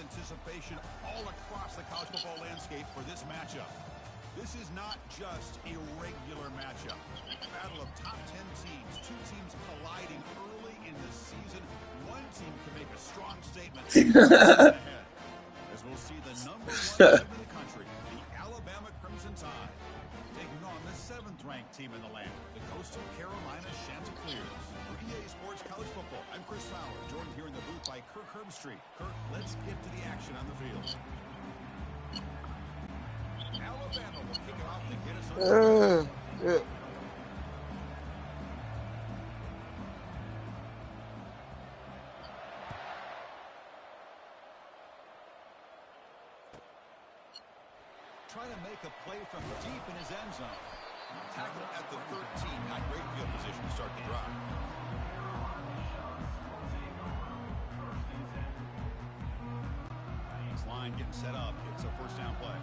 anticipation all across the college football landscape for this matchup. This is not just a regular matchup. Battle of top 10 teams. Two teams colliding early in the season. One team can make a strong statement ahead. As we'll see the number 1 team in the country, the Alabama Crimson Tide, taking on the 7th-ranked team in the land, the Coastal Carolina Chanticleers. For EA Sports College Football, I'm Chris Fowler, joined here in the booth by Kirk Herbstreit. Kirk, let's get to the action on the field. Alabama will kick it off to get us on. Trying to make a play from deep in his end zone. Tackle at the 13. Not great field position to start the drive. This line getting set up. It's a first down play.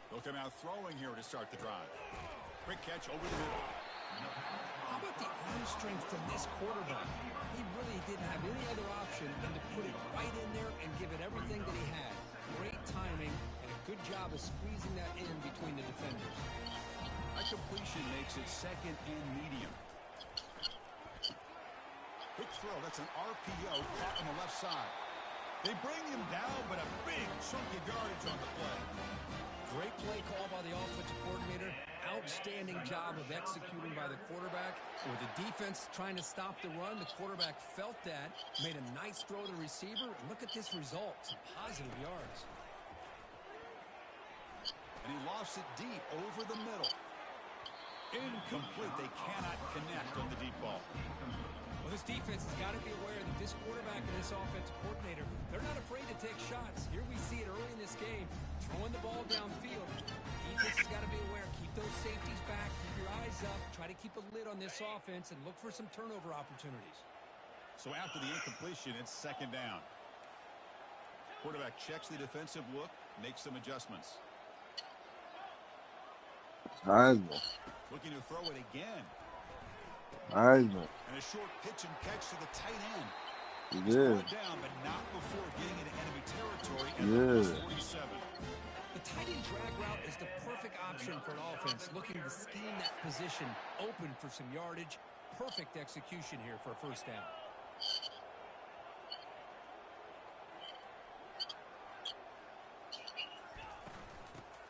They'll come out throwing here to start the drive. Quick catch over the middle. How about the arm strength from this quarterback? He really didn't have any other option than to put it right in there and give it everything that he had. Great timing and a good job of squeezing that in between the defenders. That completion makes it second and medium. Quick throw. That's an RPO caught on the left side. They bring him down, but a big chunk of yardage on the play. Great play call by the offensive coordinator. Outstanding job of executing by the quarterback. With the defense trying to stop the run, the quarterback felt that, made a nice throw to the receiver, and look at this result. Some positive yards. And he lost it deep over the middle. Incomplete. They cannot connect on the deep ball. Well, this defense has got to be aware that this quarterback and this offensive coordinator, they're not afraid to take shots. Here we see it early in this game, throwing the ball downfield. Defense has got to be aware. Keep those safeties back. Keep your eyes up. Try to keep a lid on this offense and look for some turnover opportunities. So after the incompletion, it's second down. Quarterback checks the defensive look, makes some adjustments. Heisman. Looking to throw it again. Heisman. And a short pitch and catch to the tight end. He He's did. brought down, but not before getting into enemy territory at the 47. The tight end drag route is the perfect option for an offense looking to scheme that position open for some yardage. Perfect execution here for a first down.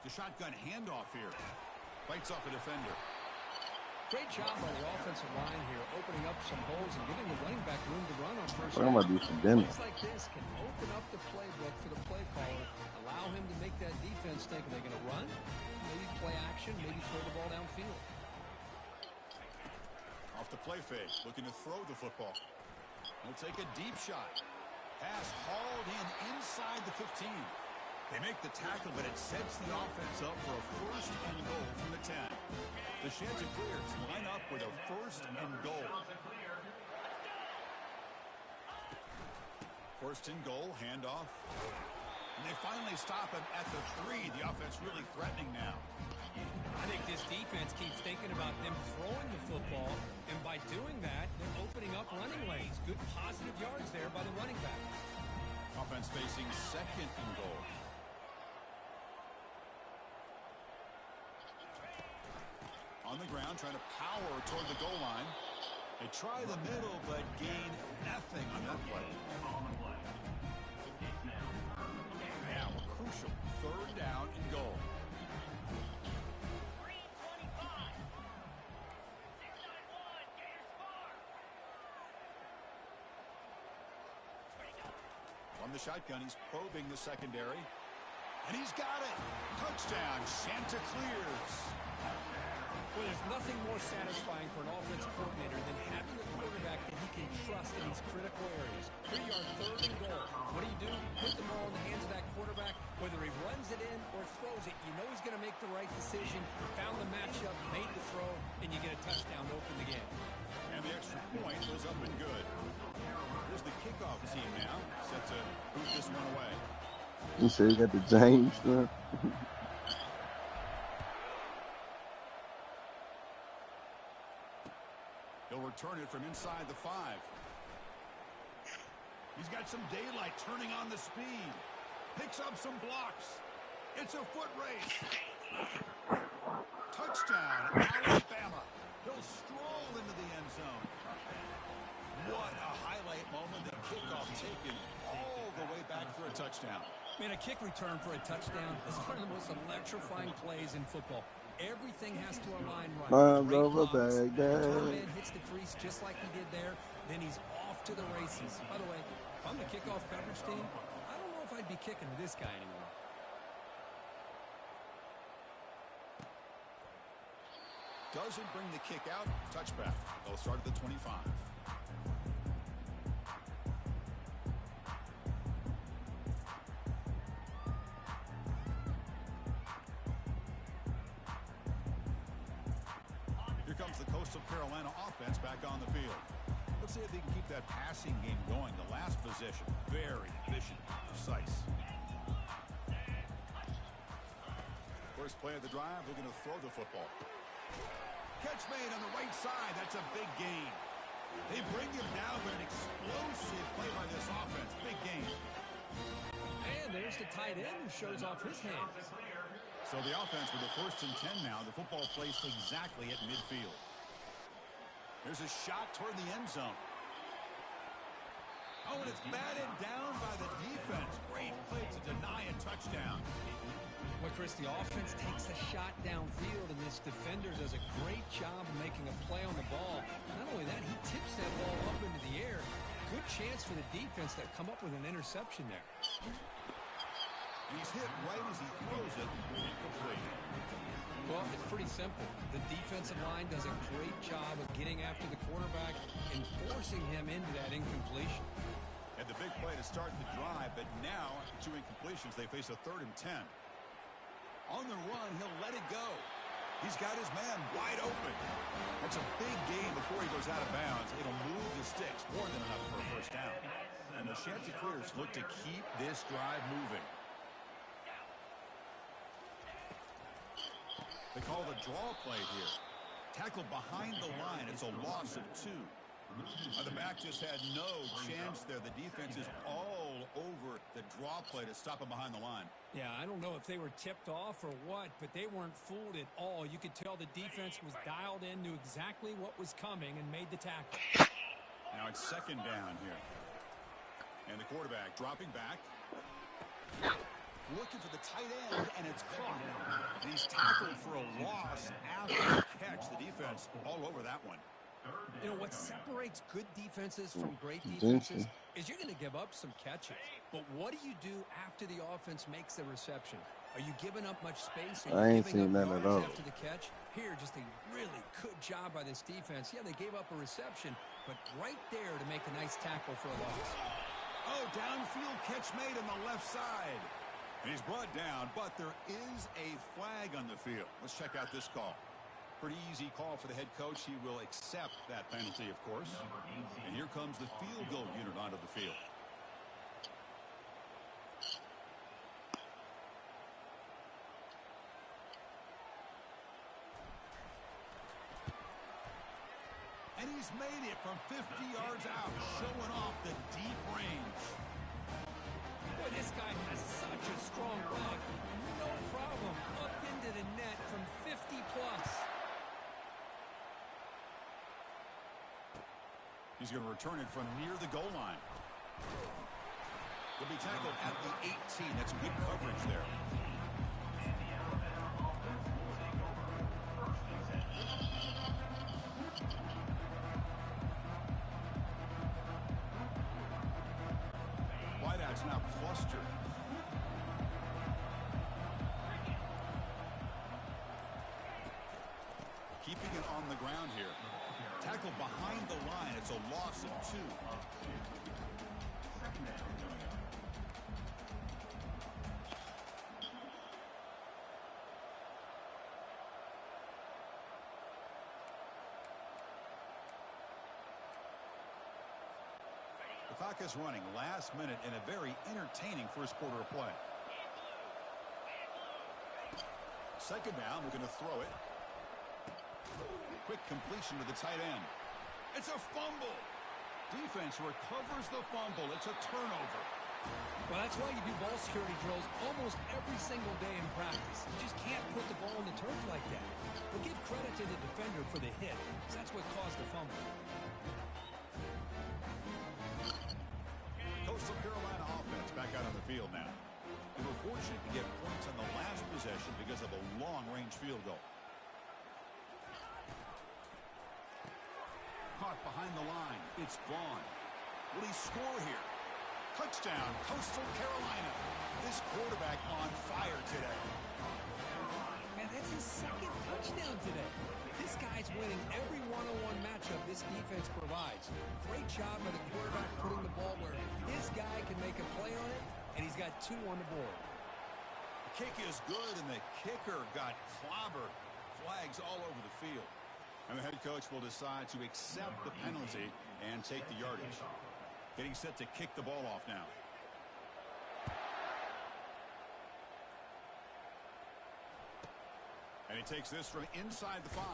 The shotgun handoff here. Bites off a defender. Great job by the offensive line here, opening up some holes and giving the running back room to run on first down. I'm gonna do some dinner. Plays like this can open up the playbook for the play caller, allow him to make that defense think, are they going to run? Maybe play action, maybe throw the ball downfield. Off the play fake, looking to throw the football. He'll take a deep shot. Pass hauled in inside the 15. They make the tackle, but it sets the offense up for a first and goal from the 10. The Chanticleers line up with a first and goal. First and goal, handoff. And they finally stop him at the 3. The offense really threatening now. I think this defense keeps thinking about them throwing the football, and by doing that, they're opening up running lanes. Good positive yards there by the running back. Offense facing second and goal. On the ground, trying to power toward the goal line. They try the middle, but gain nothing on that play. Now, a crucial third down and goal. On the shotgun, he's probing the secondary. And he's got it. Touchdown, Chanticleers. Well, there's nothing more satisfying for an offensive coordinator than having a quarterback that he can trust in these critical areas. 3-yard third and goal. What do? Put the ball in the hands of that quarterback. Whether he runs it in or throws it, you know he's going to make the right decision. Found the matchup, made the throw, and you get a touchdown to open the game. And the extra point was up and good. Here's the kickoff team now, set to boot this one away. You say you got the James stuff? return it from inside the 5. He's got some daylight turning on the speed. Picks up some blocks. It's a foot race. Touchdown, Alabama. He'll stroll into the end zone. What a highlight moment. The kickoff taken all the way back for a touchdown. Man, a kick return for a touchdown is one of the most electrifying plays in football. Everything has to align right. Mine's Great over blocks. The Baghdad. toe man hits the crease just like he did there. Then he's off to the races. By the way, if I'm the kickoff coverage team, I don't know if I'd be kicking to this guy anymore. Doesn't bring the kick out. Touchback. They'll start at the 25. Here comes the Coastal Carolina offense back on the field. Let's see if they can keep that passing game going. The last possession, very efficient, precise. First play of the drive, they're going to throw the football. Catch made on the right side. That's a big gain. They bring him down with an explosive play by this offense. Big gain. And there's the tight end who shows off his hands. So the offense with the 1st and 10 now. The football placed exactly at midfield. There's a shot toward the end zone. Oh, and it's batted down by the defense. Great play to deny a touchdown. Well, Chris, the offense takes a shot downfield, and this defender does a great job of making a play on the ball. Not only that, he tips that ball up into the air. Good chance for the defense to come up with an interception there. He's hit right as he throws it. Incomplete. Well, it's pretty simple. The defensive line does a great job of getting after the quarterback and forcing him into that incompletion. And the big play to start the drive, but now, after 2 incompletions, they face a 3rd and 10. On the run, he'll let it go. He's got his man wide open. That's a big gain before he goes out of bounds. It'll move the sticks, more than enough for a first down. And the Chanticleers look to keep this drive moving. They call the draw play here. Tackled behind the line. It's a loss of 2. The back just had no chance there. The defense is all over the draw play to stop him behind the line. Yeah, I don't know if they were tipped off or what, but they weren't fooled at all. You could tell the defense was dialed in, knew exactly what was coming, and made the tackle. Now it's 2nd down here. And the quarterback dropping back. Looking for the tight end, and it's caught. And he's tackled for a loss after the catch. The defense all over that one. You know, what separates good defenses from great defenses is you're going to give up some catches. But what do you do after the offense makes the reception? Are you giving up much space? Are you giving up yards after the catch? Here, just a really good job by this defense. Yeah, they gave up a reception, but right there to make a nice tackle for a loss. Oh, downfield catch made on the left side. And he's brought down, but there is a flag on the field. Let's check out this call. Pretty easy call for the head coach. He will accept that penalty, of course. And here comes the field goal unit onto the field. And he's made it from 50 yards out, showing off the deep range. Boy, this guy has such a strong block. No problem. Up into the net from 50 plus. He's going to return it from near the goal line. He'll be tackled at the 18. That's good coverage there. Wideout's now clustered. Keeping it on the ground here. Tackled behind the line. It's a loss of 2. The clock is running last minute in a very entertaining first quarter of play. 2nd down, we're going to throw it. Quick completion to the tight end. It's a fumble. Defense recovers the fumble. It's a turnover. Well, that's why you do ball security drills almost every single day in practice. You just can't put the ball on the turf like that. But give credit to the defender for the hit, because that's what caused the fumble. Coastal Carolina offense back out on the field now. They were fortunate to get points on the last possession because of a long-range field goal. Caught behind the line. It's Vaughn. Will he score here? Touchdown, Coastal Carolina. This quarterback on fire today. Man, that's his second touchdown today. This guy's winning every one-on-one matchup this defense provides. Great job by the quarterback putting the ball where his guy can make a play on it, and he's got 2 on the board. The kick is good, and the kicker got clobbered. Flags all over the field. And the head coach will decide to accept the penalty and take the yardage. Getting set to kick the ball off now. And he takes this from inside the 5.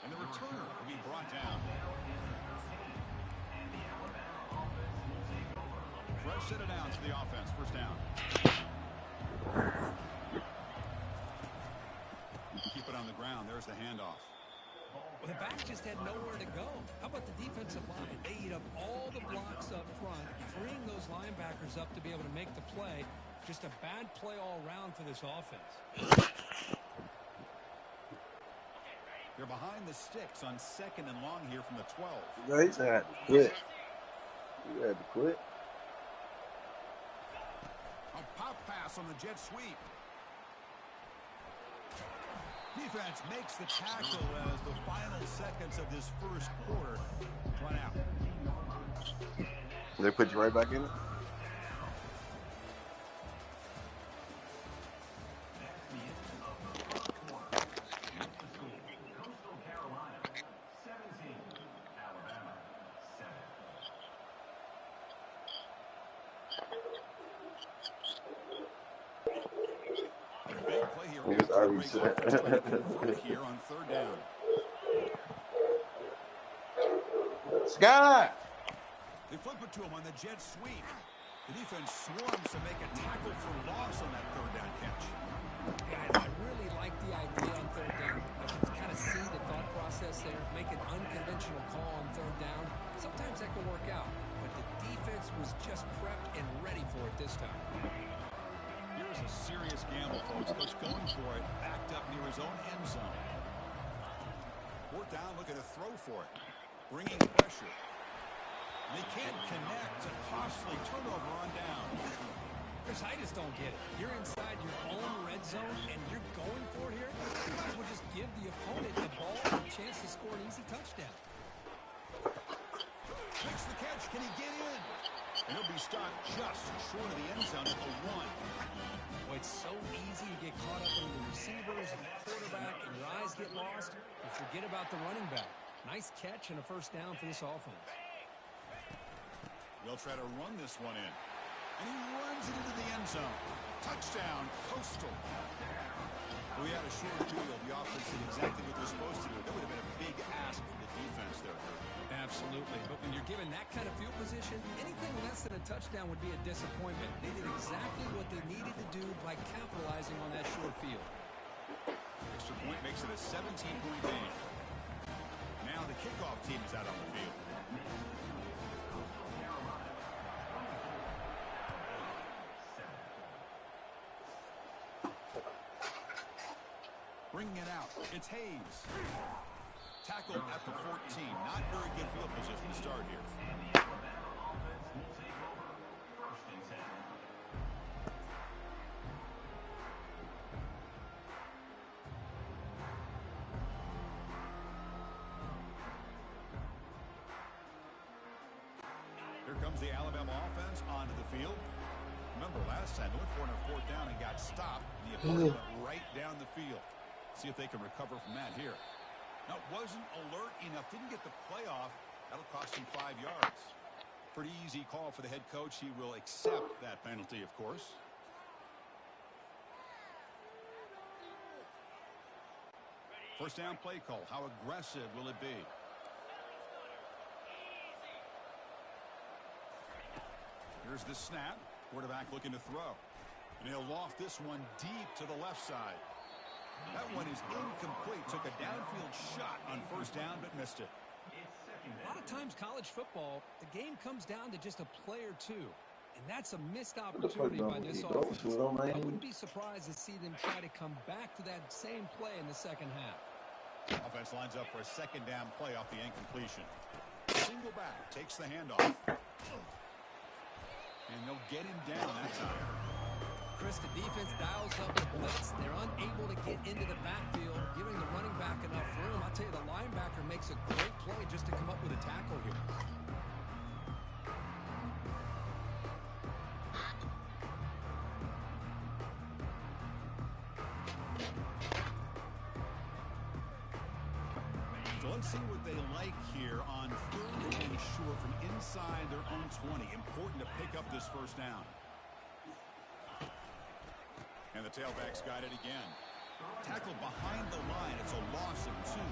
And the returner will be brought down. Fresh set of downs for the offense. First down. Keep it on the ground. There's the handoff. Well, the back just had nowhere to go. How about the defensive line? They eat up all the blocks up front, freeing those linebackers up to be able to make the play. Just a bad play all around for this offense. They're behind the sticks on 2nd and long here from the 12. No, he said I had to quit. He had to quit. A pop pass on the jet sweep. Defense makes the tackle as the final seconds of this first quarter run out. They put you right back in it? Here on 3rd down. Scott! They flip it to him on the jet sweep. The defense swarms to make a tackle for loss on that 3rd down catch. Yeah, I really like the idea on 3rd down. I can kind of see the thought process there. Make an unconventional call on 3rd down. Sometimes that can work out, but the defense was just prepped and ready for it this time. Here's a serious gamble, folks. Coach going for it, backed up near his own end zone. 4th down, looking to throw for it. Bringing pressure. They can't connect. A costly turnover on down. Chris, I just don't get it. You're inside your own red zone, and you're going for it here? You might as well just give the opponent the ball and a chance to score an easy touchdown. Makes the catch. Can he get in? And he'll be stopped just short of the end zone at the 1. Well, it's so easy to get caught up in the receivers and the quarterback, and your eyes get lost. You forget about the running back. Nice catch and a first down for this offense. They'll try to run this one in. And he runs it into the end zone. Touchdown, Coastal. We had a short field. The offense did exactly what they're supposed to do. That would have been a big ask for the defense there. Absolutely. But when you're given that kind of field position, anything less than a touchdown would be a disappointment. They did exactly what they needed to do by capitalizing on that short field. Extra point makes it a 17-point game. Now the kickoff team is out on the field. Bringing it out. It's Hayes. Tackled at the 14. Not very good field position to start here. Here comes the Alabama offense onto the field. Remember last time they went for it on 4th down and got stopped. The opponent went right down the field. See if they can recover from that here. Now, it wasn't alert enough. Didn't get the play off. That'll cost him 5 yards. Pretty easy call for the head coach. He will accept that penalty, of course. First down play call. How aggressive will it be? Here's the snap. Quarterback looking to throw. And he'll loft this one deep to the left side. That one is incomplete. Took a downfield shot on first down, but missed it. A lot of times college football, the game comes down to just a play or two. And that's a missed opportunity by this offense. I wouldn't be surprised to see them try to come back to that same play in the second half. Offense lines up for a second down play off the incompletion. Single back, takes the handoff. And they'll get him down that time. Chris, the defense dials up the blitz. They're unable to get into the backfield, giving the running back enough room. I'll tell you, the linebacker makes a great play just to come up with a tackle here. So let's see what they like here on 3rd and short from inside their own 20. Important to pick up this first down. And the tailback's got it again. Tackled behind the line. It's a loss of 2.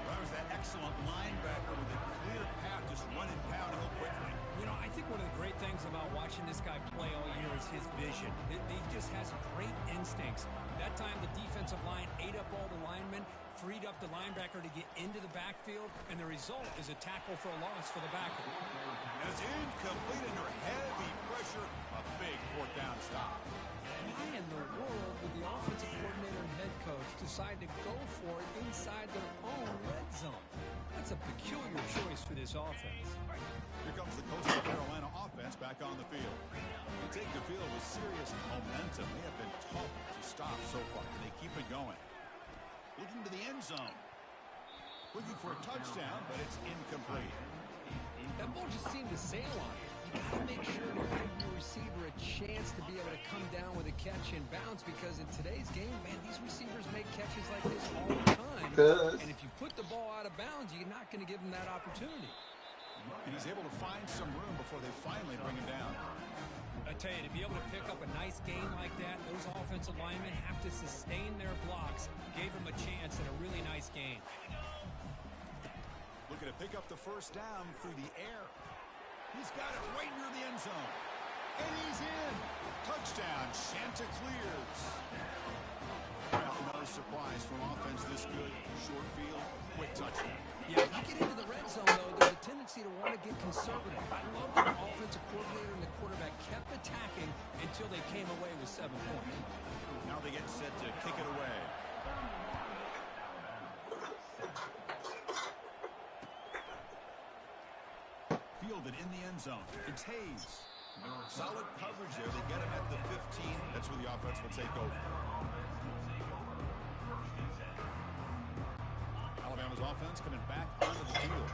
That was that excellent linebacker with a clear path, just running downhill quickly. You know, I think one of the great things about watching this guy play all year is his vision. He just has great instincts. That time, the defensive line ate up all the linemen, freed up the linebacker to get into the backfield, and the result is a tackle for a loss for the backer. And it's incomplete under heavy pressure. A big 4th down stop. Why in the world would the offensive coordinator and head coach decide to go for it inside their own red zone? That's a peculiar choice for this offense. Here comes the Coastal Carolina offense back on the field. They take the field with serious momentum. They have been tough to stop so far, and they keep it going. Looking to the end zone. Looking for a touchdown, but it's incomplete. That ball just seemed to sail on it. You got to make sure to give your receiver a chance to be able to come down with a catch and bounce, because in today's game, man, these receivers make catches like this all the time. And if you put the ball out of bounds, you're not going to give them that opportunity. And he's able to find some room before they finally bring him down. I tell you, to be able to pick up a nice game like that, those offensive linemen have to sustain their blocks. Gave him a chance at a really nice game. Looking to pick up the first down through the air. He's got it right near the end zone. And he's in. Touchdown, Chanticleers. Well, no surprise from offense this good. Short field, quick touchdown. Yeah, if you get into the red zone, though, there's a tendency to want to get conservative. I love that the offensive coordinator and the quarterback kept attacking until they came away with 7 points. Now they get set to kick it away. Fielded in the end zone. It's Hayes. Solid coverage there. They get him at the 15. That's where the offense will take over. Alabama's offense coming back onto the field.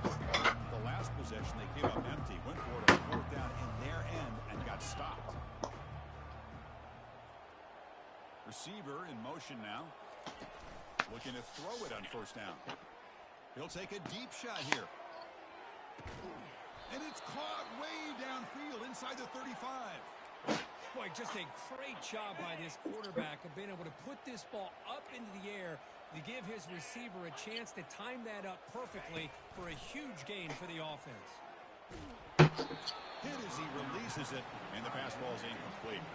The last possession, they came up empty. Went for it on 4th down in their end and got stopped. Receiver in motion now. Looking to throw it on first down. He'll take a deep shot here. And it's caught way downfield inside the 35. Boy, just a great job by this quarterback of being able to put this ball up into the air to give his receiver a chance to time that up perfectly for a huge gain for the offense. Hit as he releases it, and the pass ball is incomplete.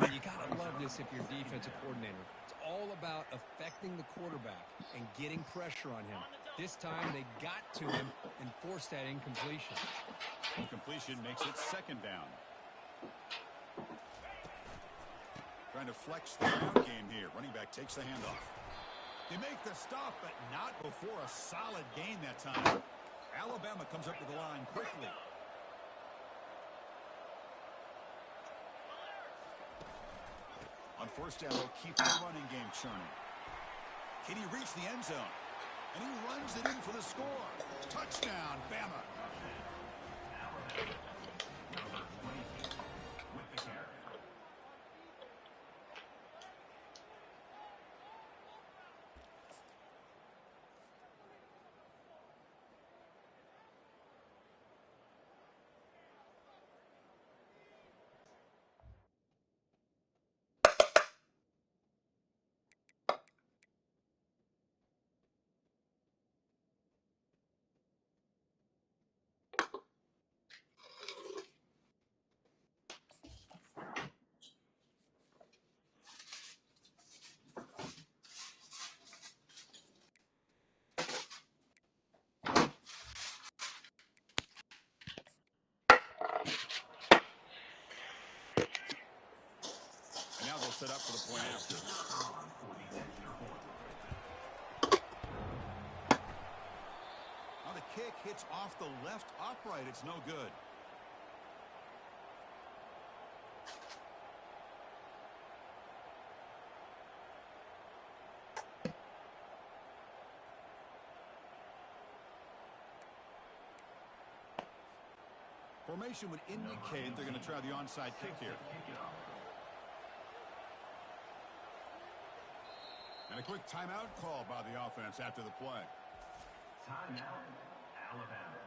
And you got to love this if you're defensive coordinator. It's all about affecting the quarterback and getting pressure on him. This time they got to him and forced that incompletion. Incompletion makes it 2nd down. Trying to flex the ground game here. Running back takes the handoff. They make the stop, but not before a solid gain that time. Alabama comes up to the line quickly. On first down, they'll keep the running game churning. Can he reach the end zone? And he runs it in for the score. Touchdown, Bama. set up for the point after. Now the kick hits off the left upright. It's no good. Formation would indicate they're going to try the onside kick here. And a quick timeout call by the offense after the play. Timeout, Alabama.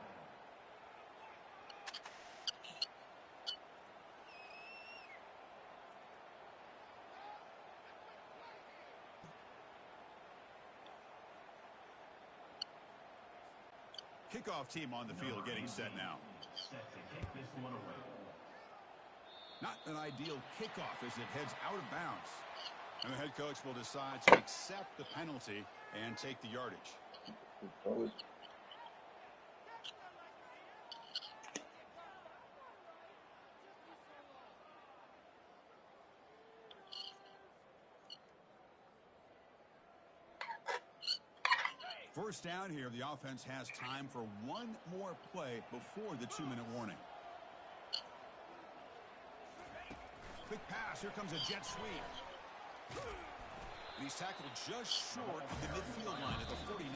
Kickoff team on the field getting set now. Set to kick this one away. Not an ideal kickoff as it heads out of bounds. And the head coach will decide to accept the penalty and take the yardage. First down here, the offense has time for one more play before the 2-minute warning. Quick pass, here comes a jet sweep. And he's tackled just short of the midfield line at the 49.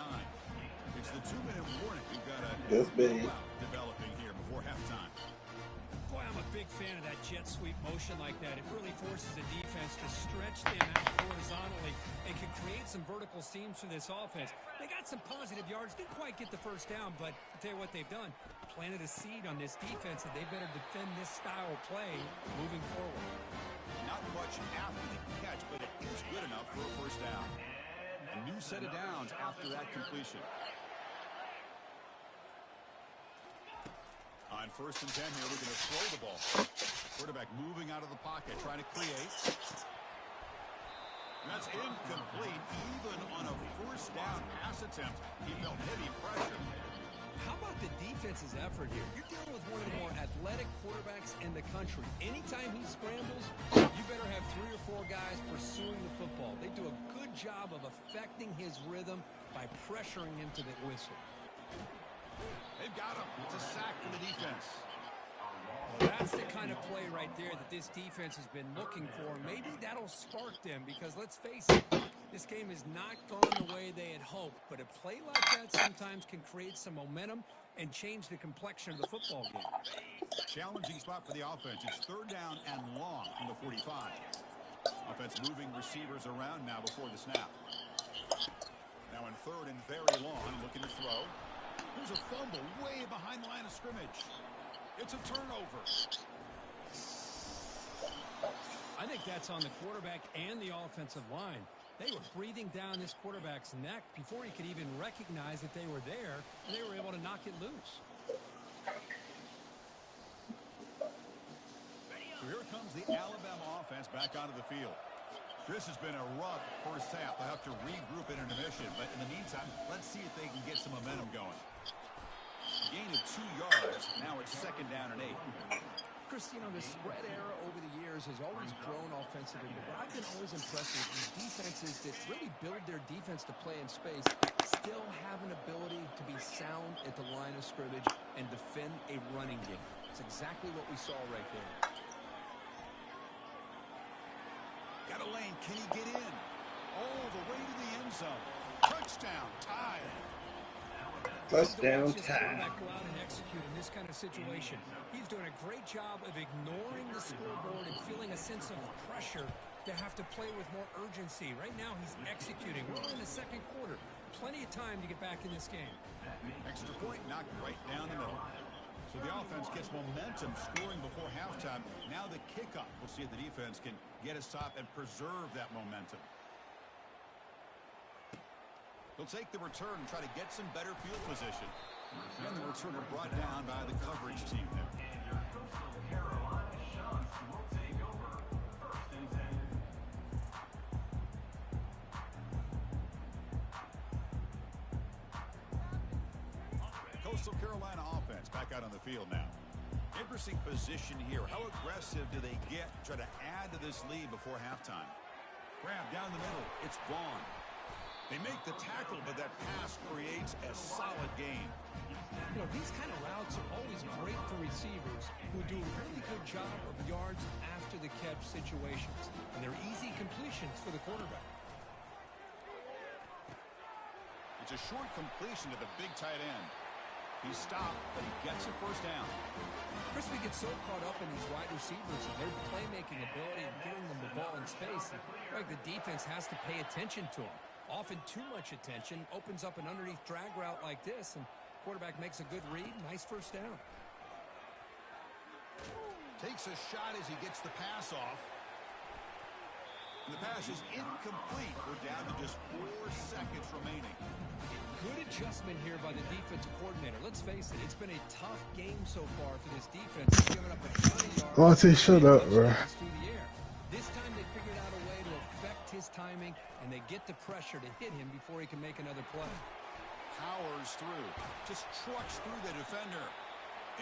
It's the 2-minute warning. We've got a rollout developing here before halftime. Boy, I'm a big fan of that jet sweep motion like that. It really forces the defense to stretch them out horizontally and can create some vertical seams for this offense. They got some positive yards. Didn't quite get the first down, but I'll tell you what they've done. Planted a seed on this defense that they better defend this style of play moving forward. Not much after the catch, but it is good enough for a first down. A new set of downs after that completion. On 1st and 10 here, we're going to throw the ball. Quarterback moving out of the pocket, trying to create. That's incomplete. Even on a first down pass attempt, he felt heavy pressure. How about the defense's effort here? You're dealing with one of the more athletic quarterbacks in the country. Anytime he scrambles, you better have 3 or 4 guys pursuing the football. They do a good job of affecting his rhythm by pressuring him to the whistle. They've got him. It's a sack for the defense. Well, that's the kind of play right there that this defense has been looking for. Maybe that'll spark them because, let's face it, this game has not gone the way they had hoped. But a play like that sometimes can create some momentum and change the complexion of the football game. Challenging spot for the offense. It's 3rd down and long from the 45. Offense moving receivers around now before the snap. Now in 3rd and very long, looking to throw. There's a fumble way behind the line of scrimmage. It's a turnover. I think that's on the quarterback and the offensive line. They were breathing down this quarterback's neck before he could even recognize that they were there, and they were able to knock it loose. So here comes the Alabama offense back onto the field. This has been a rough first half. They'll have to regroup in intermission, but in the meantime, let's see if they can get some momentum going. Gain of 2 yards. Now it's 2nd down and 8. Chris, you know, the spread era over the years has always grown offensively, but what I've been always impressed with is defenses that really build their defense to play in space still have an ability to be sound at the line of scrimmage and defend a running game. It's exactly what we saw right there. Got a lane. Can he get in? All the way to the end zone. Touchdown. Tie. Touchdown tie. Go out and execute in this kind of situation. He's doing a great job of ignoring the scoreboard and feeling a sense of pressure to have to play with more urgency. Right now, he's executing. We're in the 2nd quarter. Plenty of time to get back in this game. Extra point knocked right down the middle. So the offense gets momentum scoring before halftime. Now the kickoff. We'll see if the defense can get a stop and preserve that momentum. They'll take the return and try to get some better field position. And the returner brought down by the coverage team there. Coastal Carolina offense back out on the field now. Interesting position here. How aggressive do they get to try to add to this lead before halftime? Grab down the middle. It's Vaughn. They make the tackle, but that pass creates a solid gain. You know, these kind of routes are always great for receivers who do a really good job of yards after the catch situations. And they're easy completions for the quarterback. It's a short completion to the big tight end. He stopped, but he gets a first down. Chris, we get so caught up in these wide receivers and their playmaking ability and getting them the ball in space. And, like, the defense has to pay attention to them. Often too much attention opens up an underneath drag route like this, and quarterback makes a good read. Nice first down. Takes a shot as he gets the pass off. And the pass is incomplete. We're down to just 4 seconds remaining. Good adjustment here by the defensive coordinator. Let's face it, it's been a tough game so far for this defense. They've given up a ton of yards. Monty, shut up, bro. Through the air. This time they figured out a way to affect his timing, and they get the pressure to hit him before he can make another play. Powers through. Just trucks through the defender.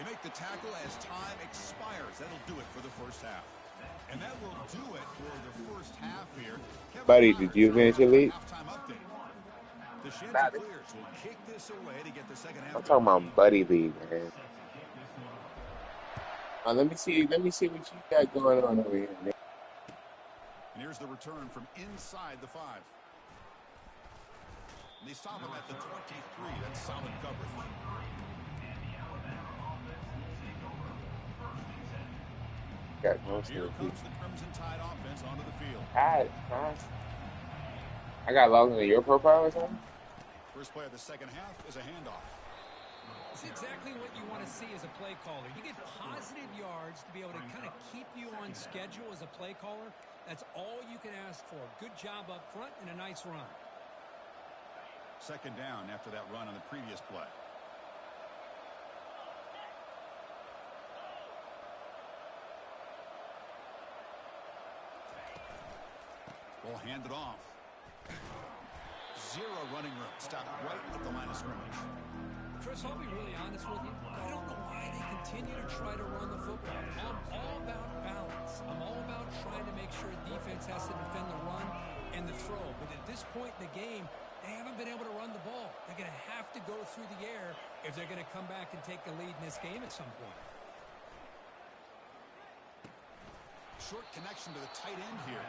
They make the tackle as time expires. That'll do it for the first half. And that will do it for the first half here. Buddy, did you eventually? The Chanticleers will kick this away to get the second half. I'm talking about Buddy League, man. Let me see what you got going on over here, man. And here's the return from inside the 5. And they stop him at the 23. That's solid coverage. Got most Here of the comes the Crimson Tide offense onto the field. I got logged into your profile or something? First play of the second half is a handoff. It's exactly what you want to see as a play caller. You get positive yards to be able to kind of keep you on schedule as a play caller. That's all you can ask for. Good job up front and a nice run. Second down after that run on the previous play. Ball handed off. 0 running room. Stopped right at the line of scrimmage. Chris, I'll be really honest with you. I don't know why they continue to try to run the football. I'm all about balance. I'm all about trying to make sure defense has to defend the run and the throw. But at this point in the game, they haven't been able to run the ball. They're going to have to go through the air if they're going to come back and take the lead in this game at some point. Short connection to the tight end here.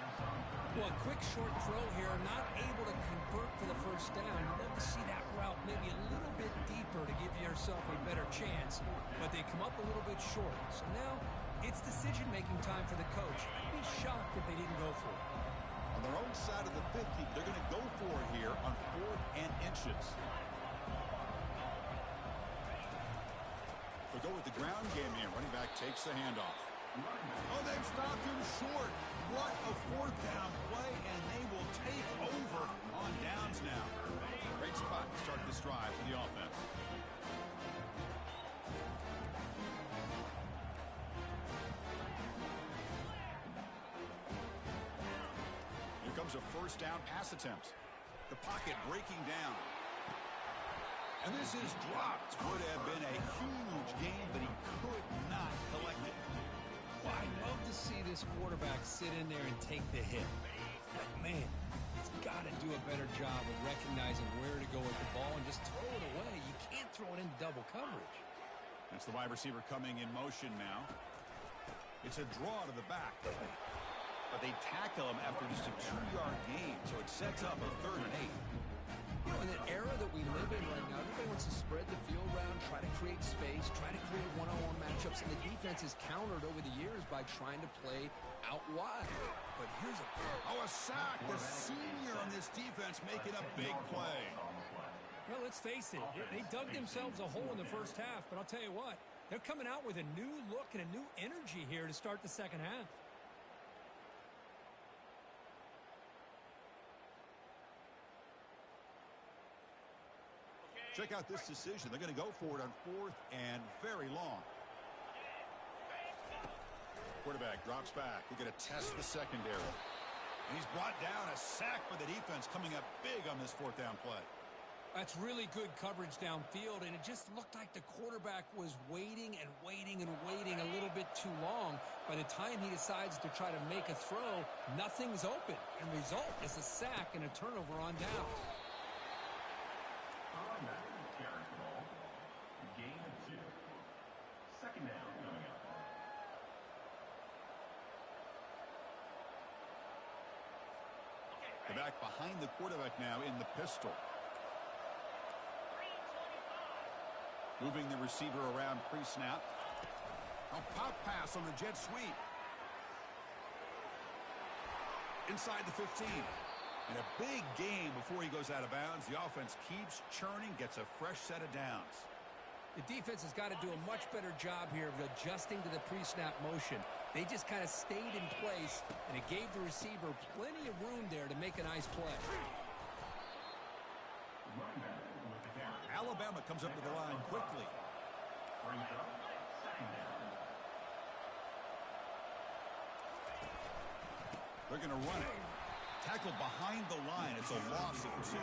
Well, a quick short throw here, not able to convert for the first down. You'd love to see that route maybe a little bit deeper to give yourself a better chance, but they come up a little bit short. So now it's decision-making time for the coach. I'd be shocked if they didn't go for it. On their own side of the 50, they're going to go for it here on 4th and inches. They'll go with the ground game here. Running back takes the handoff. Oh, they've stopped him short. What a 4th down play, and they will take over on downs now. Great spot to start this drive for the offense. Here comes a first down pass attempt. The pocket breaking down. And this is dropped. Would have been a huge gain, but he could not collect it. Well, I'd love to see this quarterback sit in there and take the hit. But, man, he's got to do a better job of recognizing where to go with the ball and just throw it away. You can't throw it in double coverage. That's the wide receiver coming in motion now. It's a draw to the back. But they tackle him after just a 2-yard gain, so it sets up a 3rd and 8. You know, in the era that we live in right now, everybody wants to spread the field around, try to create space, try to create one-on-one matchups, and the defense has countered over the years by trying to play out wide. But here's a sack. The senior on this defense making a big play. Well, let's face it, they dug themselves a hole in the first half, but I'll tell you what, they're coming out with a new look and a new energy here to start the second half. Check out this decision. They're going to go for it on 4th and very long. Quarterback drops back. They're going to test the secondary. And he's brought down. A sack for the defense coming up big on this 4th down play. That's really good coverage downfield, and it just looked like the quarterback was waiting and waiting and waiting a little bit too long. By the time he decides to try to make a throw, nothing's open. And the result is a sack and a turnover on downs. Carries the ball. Gain of 2. Second down coming up. The back behind the quarterback now in the pistol. Moving the receiver around pre-snap. A pop pass on the jet sweep. Inside the 15. And a big game before he goes out of bounds. The offense keeps churning, gets a fresh set of downs. The defense has got to do a much better job here of adjusting to the pre-snap motion. They just kind of stayed in place, and it gave the receiver plenty of room there to make a nice play. Alabama comes up to the line quickly. They're going to run it. Tackled behind the line. It's a loss of 2.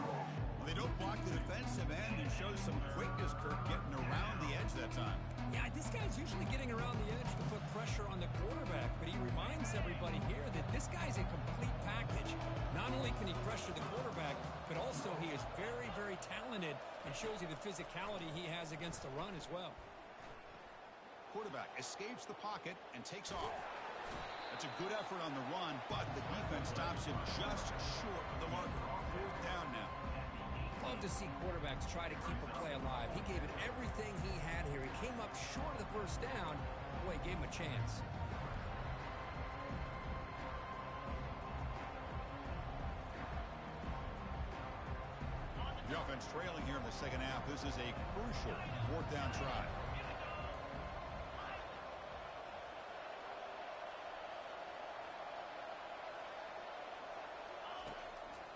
Well, they don't block the defensive end and show some quickness, Kirk, getting around the edge that time. Yeah, this guy's usually getting around the edge to put pressure on the quarterback, but he reminds everybody here that this guy's a complete package. Not only can he pressure the quarterback, but also he is very, very talented and shows you the physicality he has against the run as well. Quarterback escapes the pocket and takes off. That's a good effort on the run, but the defense stops him just short of the marker. 4th down now. Love to see quarterbacks try to keep a play alive. He gave it everything he had here. He came up short of the first down. Boy, he gave him a chance. The offense trailing here in the second half. This is a crucial 4th down try.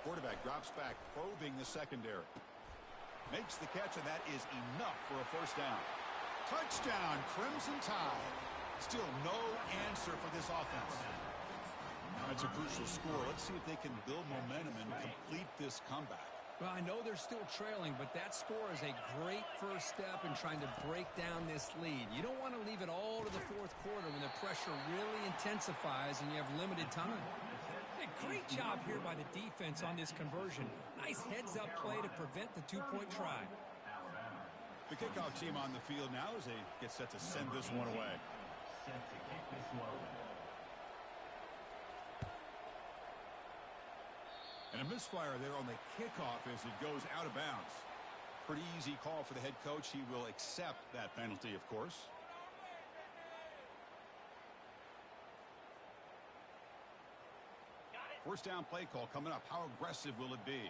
Quarterback drops back, probing the secondary. Makes the catch, and that is enough for a 1st down. Touchdown, Crimson Tide. Still no answer for this offense. That's a crucial score. Let's see if they can build momentum and complete this comeback. Well, I know they're still trailing, but that score is a great first step in trying to break down this lead. You don't want to leave it all to the 4th quarter when the pressure really intensifies and you have limited time. Great job here by the defense on this conversion. Nice heads-up play to prevent the 2-point try. The kickoff team on the field now as they get set to send this one away. Set to kick this one away. And a misfire there on the kickoff as it goes out of bounds. Pretty easy call for the head coach. He will accept that penalty, of course. First down play call coming up. How aggressive will it be?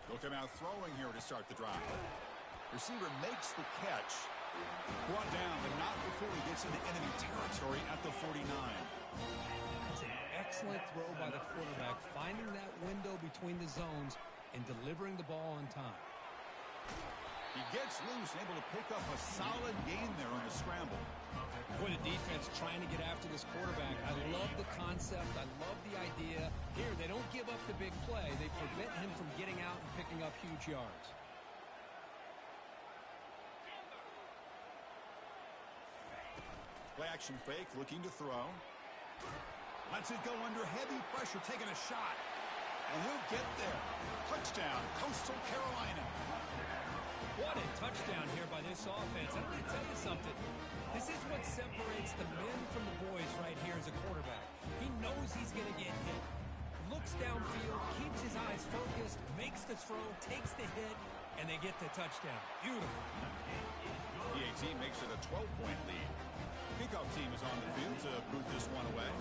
They'll come out throwing here to start the drive. Receiver makes the catch. Brought down, but not before he gets into enemy territory at the 49. That's an excellent throw by the quarterback, finding that window between the zones and delivering the ball on time. He gets loose, able to pick up a solid gain there on the scramble. Boy, the defense trying to get after this quarterback. I love the concept. I love the idea. Here, they don't give up the big play. They prevent him from getting out and picking up huge yards. Play action fake, looking to throw. Lets it go under heavy pressure, taking a shot. And he'll get there. Touchdown, Coastal Carolina. What a touchdown here by this offense. I'm going to tell you something. This is what separates the men from the boys right here as a quarterback. He knows he's going to get hit. Looks downfield, keeps his eyes focused, makes the throw, takes the hit, and they get the touchdown. Beautiful. The AT makes it a 12-point lead. Kickoff team is on the field to boot this one away.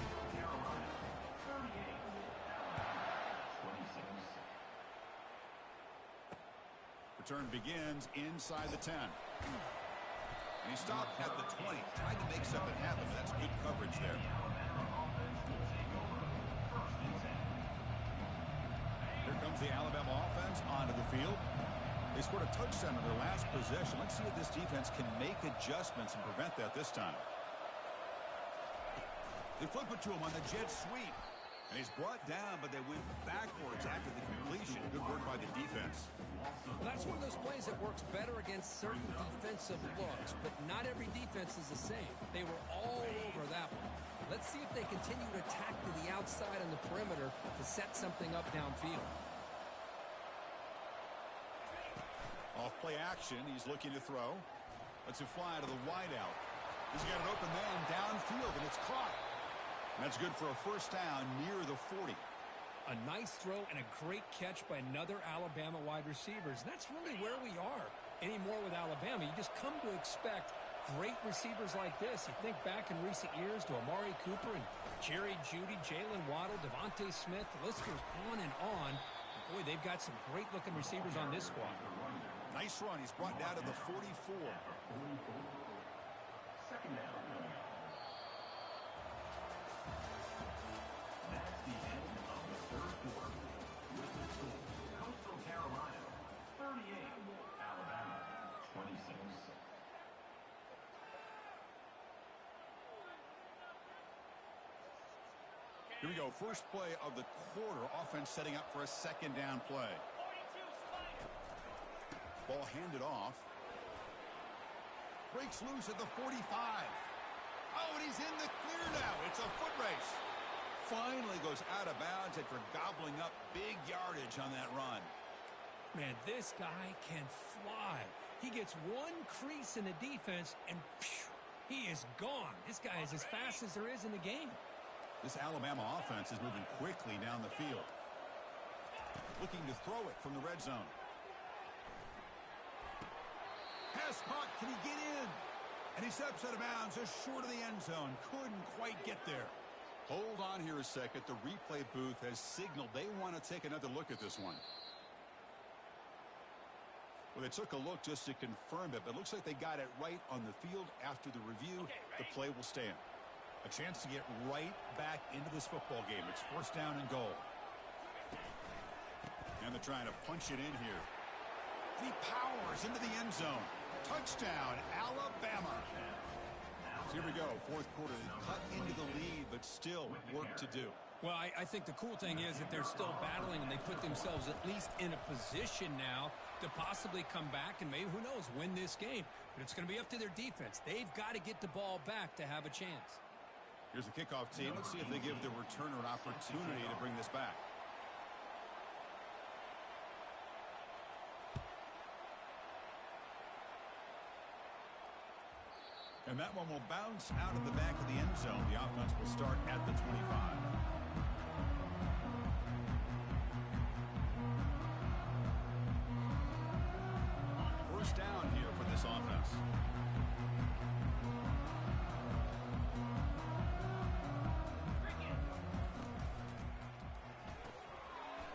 Return begins inside the 10. And he stopped at the 20. Tried to make something happen. That's good coverage there. Here comes the Alabama offense onto the field. They They scored a touchdown on their last possession. Let's see if this defense can make adjustments and prevent that this time. They flip it to him on the jet sweep. And he's brought down, but they went backwards after the completion. Good work by the defense. Well, that's one of those plays that works better against certain defensive looks, but not every defense is the same. They were all over that one. Let's see if they continue to attack to the outside on the perimeter to set something up downfield. Off play action, he's looking to throw. Lets it fly to the wideout. He's got an open man downfield, and it's caught. And that's good for a first down near the 40. A nice throw and a great catch by another Alabama wide receiver. That's really where we are anymore with Alabama. You just come to expect great receivers like this. You think back in recent years to Amari Cooper and Jerry Jeudy, Jalen Waddle, Devontae Smith. The list goes on and on. Boy, they've got some great-looking receivers on this squad. Nice run. He's brought down to the 44. Second down. That's the end of the third quarter. With the score, Coastal Carolina 38, Alabama 26. Here we go. First play of the quarter. Offense setting up for a second down play. Ball handed off. Breaks loose at the 45. Oh, and he's in the clear now. It's a foot race. Finally goes out of bounds after gobbling up big yardage on that run. Man, this guy can fly. He gets one crease in the defense, and phew, he is gone. This guy is as fast as there is in the game. This Alabama offense is moving quickly down the field. Looking to throw it from the red zone. Pass caught. Can he get in? And he steps out of bounds just short of the end zone. Couldn't quite get there. Hold on here a second. The replay booth has signaled they want to take another look at this one. Well, they took a look just to confirm it, but it looks like they got it right on the field. After the review, the play will stand. A chance to get right back into this football game. It's first down and goal. And they're trying to punch it in here. And he powers into the end zone. Touchdown, Alabama. So here we go. Fourth quarter. They cut into the lead, but still work to do. Well, I think the cool thing is that they're still battling, and they put themselves at least in a position now to possibly come back and maybe, who knows, win this game. But it's going to be up to their defense. They've got to get the ball back to have a chance. Here's the kickoff team. Let's see if they give the returner an opportunity to bring this back. And that one will bounce out of the back of the end zone. The offense will start at the 25. First down here for this offense.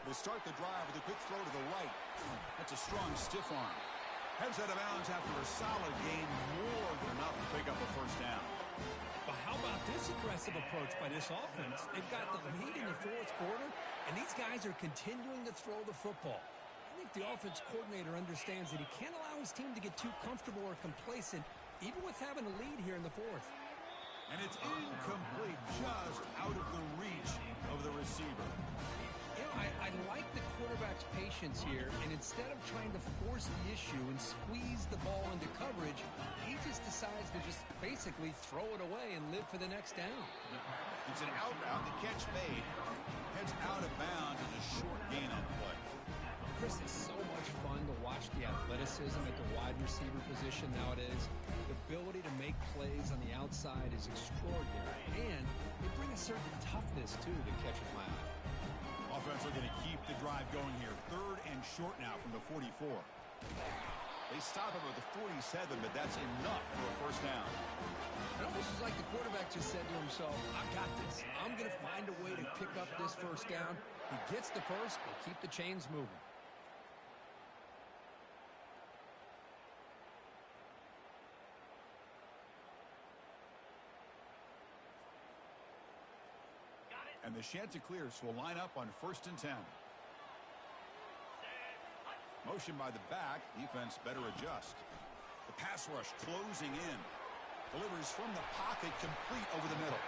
They start the drive with a quick throw to the right. That's a strong stiff arm. Heads out of bounds after a solid gain, more than enough to pick up a first down. But how about this aggressive approach by this offense? They've got the lead in the fourth quarter, and these guys are continuing to throw the football. I think the offense coordinator understands that he can't allow his team to get too comfortable or complacent, even with having a lead here in the fourth. And it's incomplete, just out of the reach of the receiver. You know, I like the quarterback's patience here, and instead of trying to force the issue and squeeze the ball into coverage, he just decides to just basically throw it away and live for the next down. It's an out route. The catch made. Heads out of bounds as a short gain on the play. Chris, it's so much fun to watch the athleticism at the wide receiver position nowadays. The ability to make plays on the outside is extraordinary, and they bring a certain toughness, too, that catches my eye. Offense looking to keep the drive going here. Third and short now from the 44. They stop him at the 47, but that's enough for a first down. It almost is like the quarterback just said to himself, I got this. I'm going to find a way to pick up this first down. He gets the first, but keep the chains moving. And the Chanticleers will line up on 1st and 10. Motion by the back. Defense better adjust. The pass rush closing in. Delivers from the pocket, complete over the middle.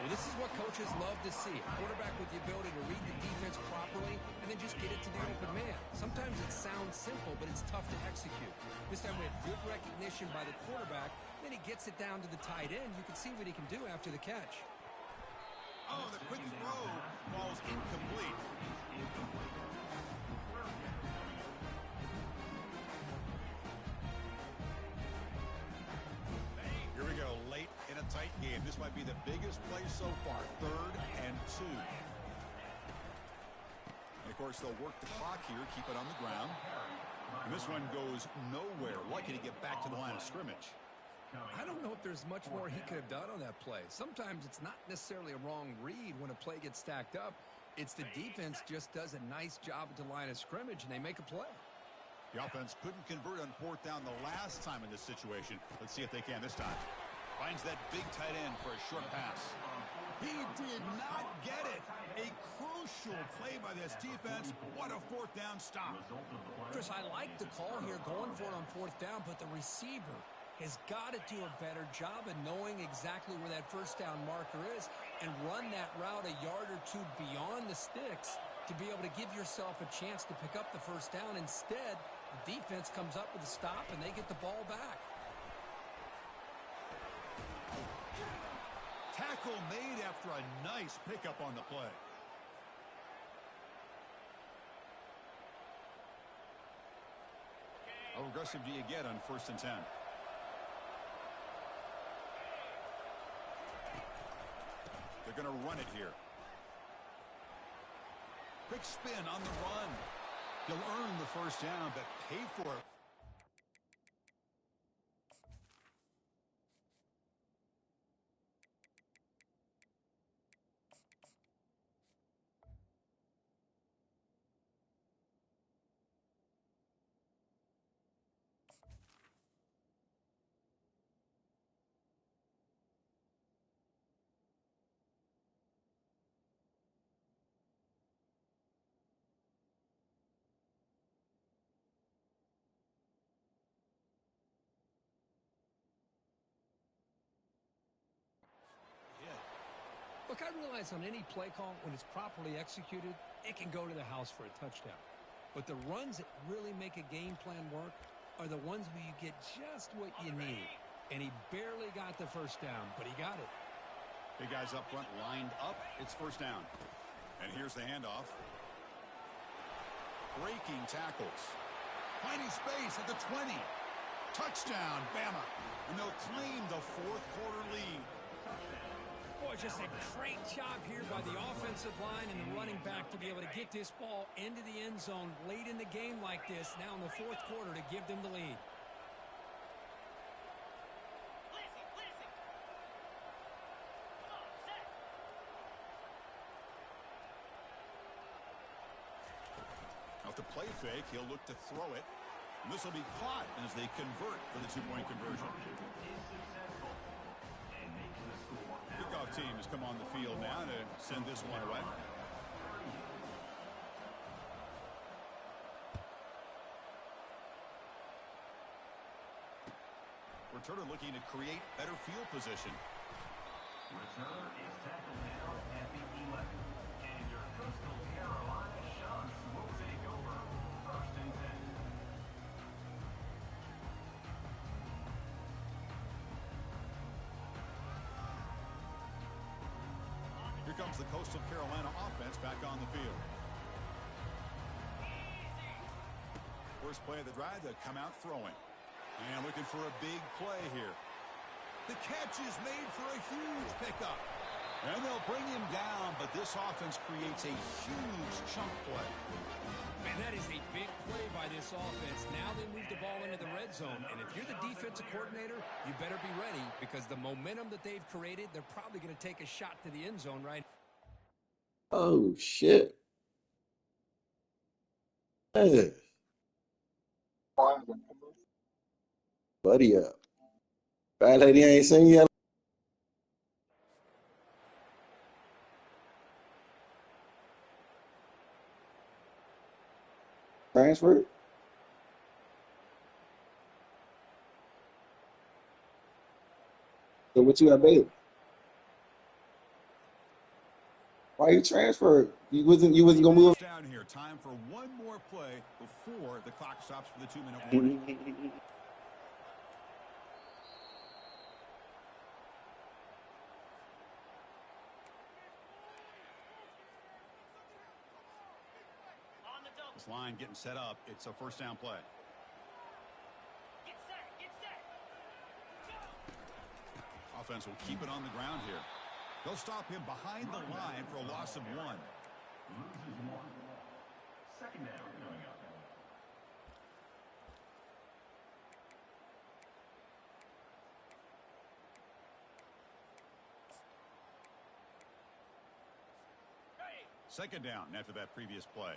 Well, this is what coaches love to see. A quarterback with the ability to read the defense properly and then just get it to the open man. Sometimes it sounds simple, but it's tough to execute. This time we have good recognition by the quarterback. Then he gets it down to the tight end. You can see what he can do after the catch. Oh, the quick throw falls incomplete. Here we go, late in a tight game. This might be the biggest play so far. 3rd and 2. And, of course, they'll work the clock here, keep it on the ground. And this one goes nowhere. Lucky to get back to the line of scrimmage. I don't know if there's much more he could have done on that play. Sometimes it's not necessarily a wrong read when a play gets stacked up. It's the defense just does a nice job at the line of scrimmage, and they make a play. The offense couldn't convert on 4th down the last time in this situation. Let's see if they can this time. Finds that big tight end for a short pass. He did not get it. A crucial play by this defense. What a 4th down stop. Chris, I like the call here going for it on 4th down, but the receiver has got to do a better job of knowing exactly where that 1st down marker is and run that route a yard or 2 beyond the sticks to be able to give yourself a chance to pick up the 1st down. Instead, the defense comes up with a stop and they get the ball back. Tackle made after a nice pickup on the play. How aggressive do you get on 1st and 10? They're going to run it here. Quick spin on the run. He'll earn the 1st down, but pay for it. Look, I realize on any play call, when it's properly executed, it can go to the house for a touchdown. But the runs that really make a game plan work are the ones where you get just what you need. And he barely got the 1st down, but he got it. Big guys up front lined up. It's 1st down. And here's the handoff. Breaking tackles. Finding space at the 20. Touchdown, Bama. And they'll claim the 4th quarter lead. Boy, just a great job here by the offensive line and the running back to be able to get this ball into the end zone late in the game like this, now in the 4th quarter, to give them the lead. Off the play fake, he'll look to throw it. And this will be caught as they convert for the 2-point conversion. Kickoff team has come on the field now to send this one away. Returner looking to create better field position. Returner is tackled down at the 11. And your Coastal Carolina Sharks will take over 1st and 10. Here comes the Coastal Carolina offense back on the field. First play of the drive, they come out throwing. And looking for a big play here. The catch is made for a huge pickup. And they'll bring him down, but this offense creates a huge chunk play. Man, that is a big play by this offense. Now they move the ball into the red zone. And if you're the defensive coordinator, you better be ready, because the momentum that they've created, they're probably going to take a shot to the end zone, right? Oh, shit. Hey, buddy up. Fat lady ain't seen yet. Transferred? So what you at Baylor? Why you transferred? You wasn't gonna move. First down here. Time for one more play before the clock stops for the 2-minute warning. This line getting set up. It's a first down play. Offense will keep it on the ground here. They'll stop him behind the line for a loss of 1. Loses 1. Second down coming up. Second down after that previous play.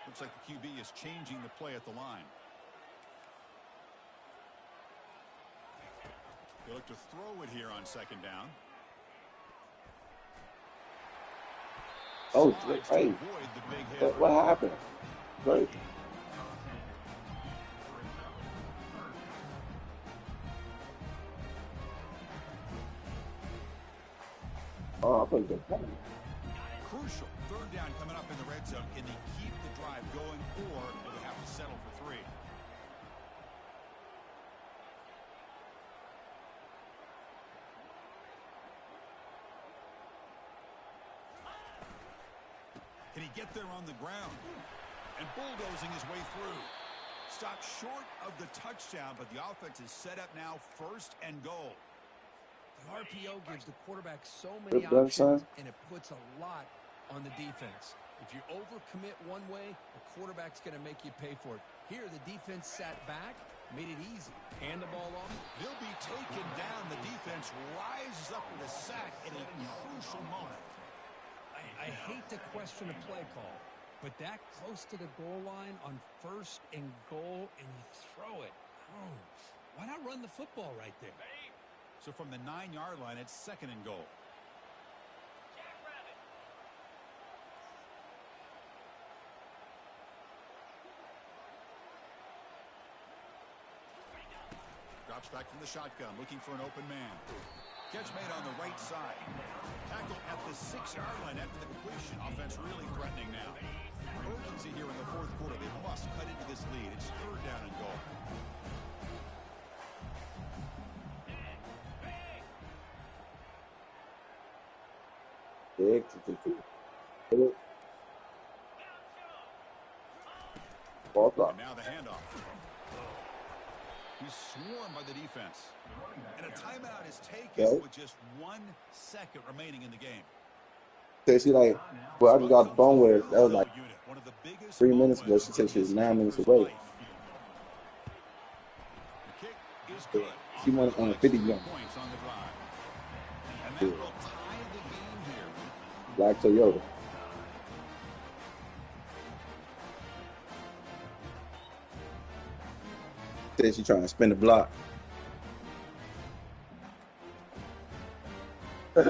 Looks like the QB is changing the play at the line. They look to throw it here on second down. Oh, Slides to hey, avoid the big hit. what happened? Right. Oh, I think they're coming. Crucial. Third down coming up in the red zone. Can they keep the drive going, or will they have to settle for 3? Can he get there on the ground? And bulldozing his way through. Stopped short of the touchdown, but the offense is set up now, first and goal. The RPO gives the quarterback so many Good done, options, son. and it puts a lot on the defense. If you overcommit one way, the quarterback's going to make you pay for it. Here, the defense sat back, made it easy. Hand the ball off. He'll be taken down. The defense rises up with a sack in a crucial moment. I hate to question a play call, but that close to the goal line on first and goal, and you throw it. Oh, why not run the football right there? So from the 9-yard line, it's second and goal. Drops back from the shotgun, looking for an open man. Catch made on the right side. Tackle at the 6-yard line after the completion. Offense really threatening now. Urgency here in the fourth quarter. They must cut into this lead. It's third down and goal. Ball flop. And now the handoff. He's swarmed by the defense. And a timeout is taken with just 1 second remaining in the game. So she like, well, I just got the phone with her. That was like 3 minutes ago. She said she was 9 minutes away. The kick is good. She won on a 50 gun. Points on the drive. And that will tie the game here. Black Toyota. Said she trying to spin the block. Said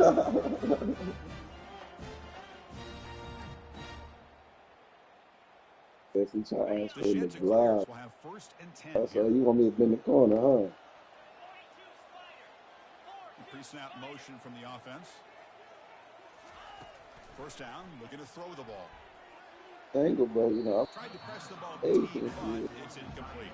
she trying to spin the block. Will have first and 10. So you want me to spin the corner, huh? Pre-snap motion from the offense. First down, looking to throw the ball. Angle, but you know. Tried to press the ball Hey, deep, but it's incomplete.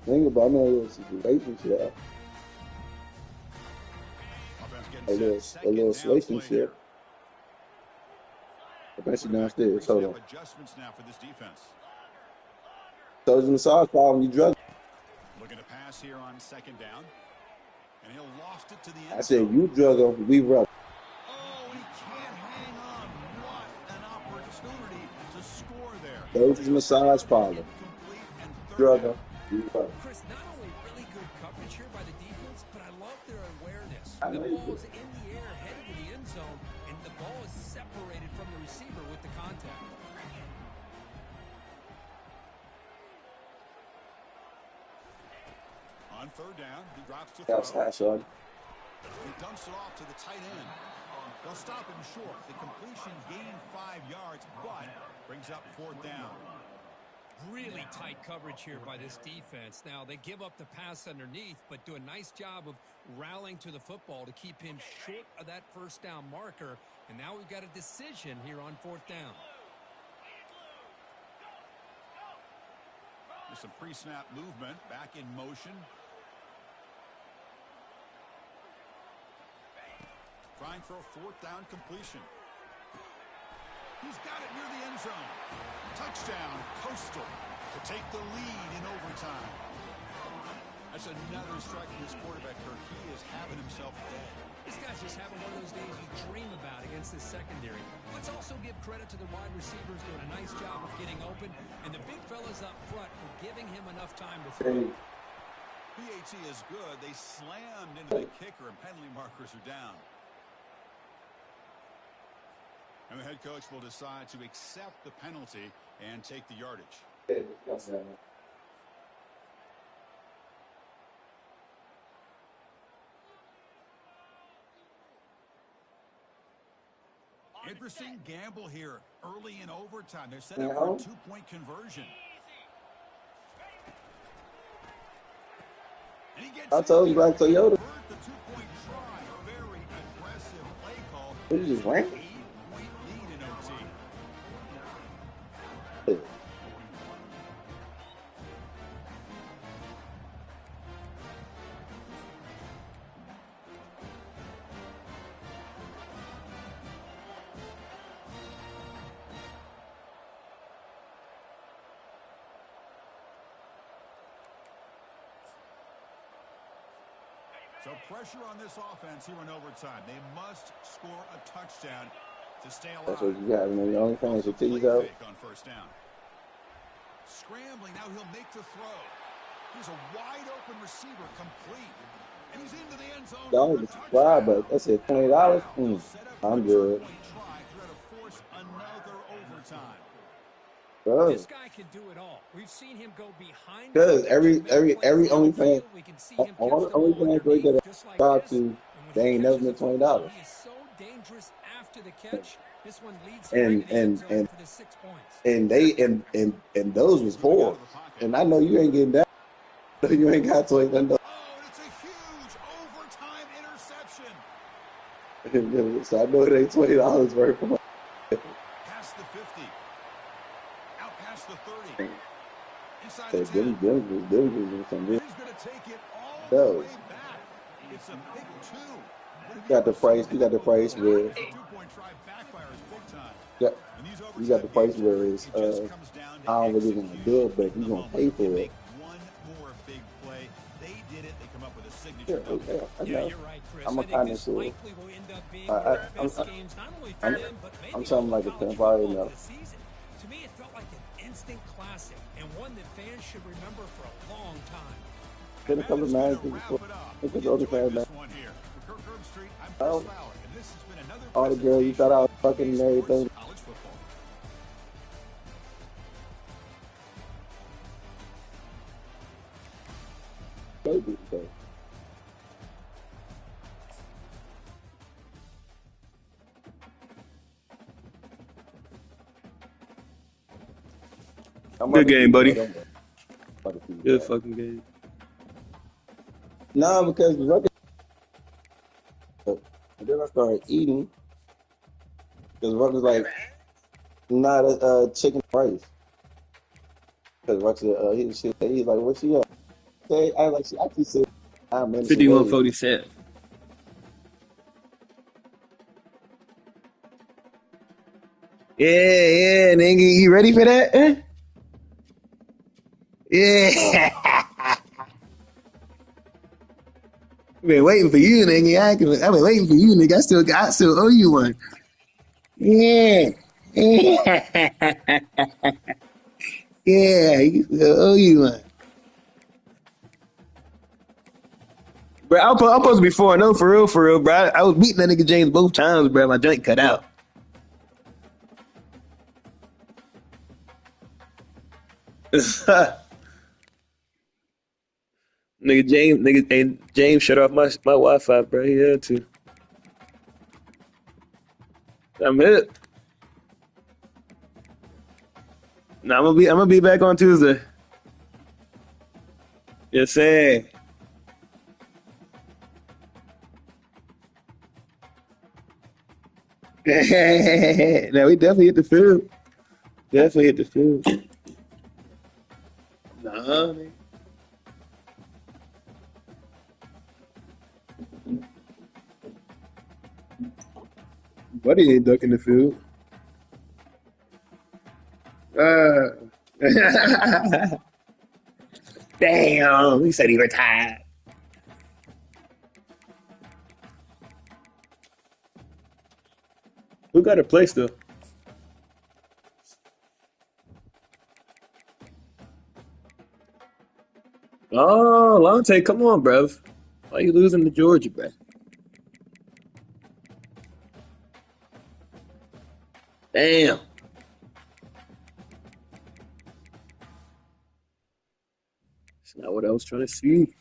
Think about it, relationship. A little relationship. I bet you downstairs. Hold on. Adjustments now for this defense. So it's a massage parlor when you drug. Looking to pass here on second down. And he'll loft it to the end. I said you drug him, we rub. Oh, he can't hang on. What an opportunity to score there. Those is a massage parlor. Drug him. Chris, not only really good coverage here by the defense, but I love their awareness. I The know you ball's do. in the air, headed to the end zone, and the ball is separated from the receiver with the contact. On third down, he drops to throw. Outside, Sean. He dumps it off to the tight end. They'll stop him short. The completion gained 5 yards, but brings up fourth down. Really tight coverage here by this defense. Now, they give up the pass underneath, but do a nice job of rallying to the football to keep him short of that first down marker. And now we've got a decision here on fourth down. There's some pre-snap movement, back in motion. Trying for a fourth down completion. He's got it near the end zone. Touchdown, Coastal, to take the lead in overtime. That's another strike from his quarterback, Kirk. He is having himself dead. This guy's just having one of those days you dream about against this secondary. Let's also give credit to the wide receivers doing a nice job of getting open, and the big fellas up front for giving him enough time to throw. PAT is good. They slammed into the kicker, and penalty markers are down. And the head coach will decide to accept the penalty and take the yardage. Interesting gamble here early in overtime. They're set up for a 2-point conversion. And he gets I told you about Toyota. the 2-point try. Very aggressive play call. What you just ran? 8-point lead in OT. So pressure on this offense here in overtime. They must score a touchdown to stay alive. That's what you got. The only thing is your titties out. On first down. Scrambling, now he'll make the throw. He's a wide open receiver, complete. And he's into the end zone. Dog was fly, but that's it. $20. I'm good. Another overtime. Bro. This guy can do it all. We've seen him go behind. Because every only thing, only thing I feel that I try to, they ain't never been $20. He is so dangerous after the catch. This one leads And for the 6 points. and they and those was four. And I know you ain't getting that. You ain't got $20. Oh, and it's a huge overtime interception. So I know it ain't $20 worth. Past the 50. Out past the 30. Inside the 10. Them He's going to take it all the No. way back. It's a big 2. You got the price. You got the price where. The 2-point try backfires big time. Yeah. And these You got the price overtime where games, it's. it just comes down to I don't really want to do it, but execution. you're gonna pay for it. Make one more big play. They did it. They come up with a signature. Yeah, okay. I Yeah, know. you're right, Chris. I'm a I think this connoisseur. likely will end up being I- one of I- the best I'm- games, not only for I'm- them, but maybe I'm something like a college pimp. I already football know. this season. To me, it felt like an instant classic and one that fans should remember for a long time. Been a couple of nights before. Look at the other side now. Oh. All the girls you thought I was fucking and everything. College football. Baby, so. Good game, buddy. Good Good fucking game. No, because the record. And then I started eating. Because Ruck was like, not a chicken rice. Because Ruck said, he's like, what she up? Say, I like, she actually said 9 minutes. 51-47. Yeah, nigga, you ready for that? Huh? Yeah. Been waiting for you, nigga. I've been waiting for you, nigga. I still owe you one. Yeah. Yeah, you still owe you one. Bro, I'm supposed to be 4-0 for real, bro. I was beating that nigga James both times, bro. My joint cut out. James shut off my Wi-Fi, bro. He had to. I'm hit. Now I'm gonna be back on Tuesday. Yes, sir. Now we definitely hit the field. Definitely hit the field. Nah, man. Buddy ain't ducking the field. Uh, damn, he said he retired. Who got a play still? Oh, Lonte, come on, bruv. Why you losing to Georgia, bruh? Damn. That's not what I was trying to see.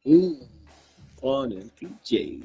Ooh, Fawn and PJ.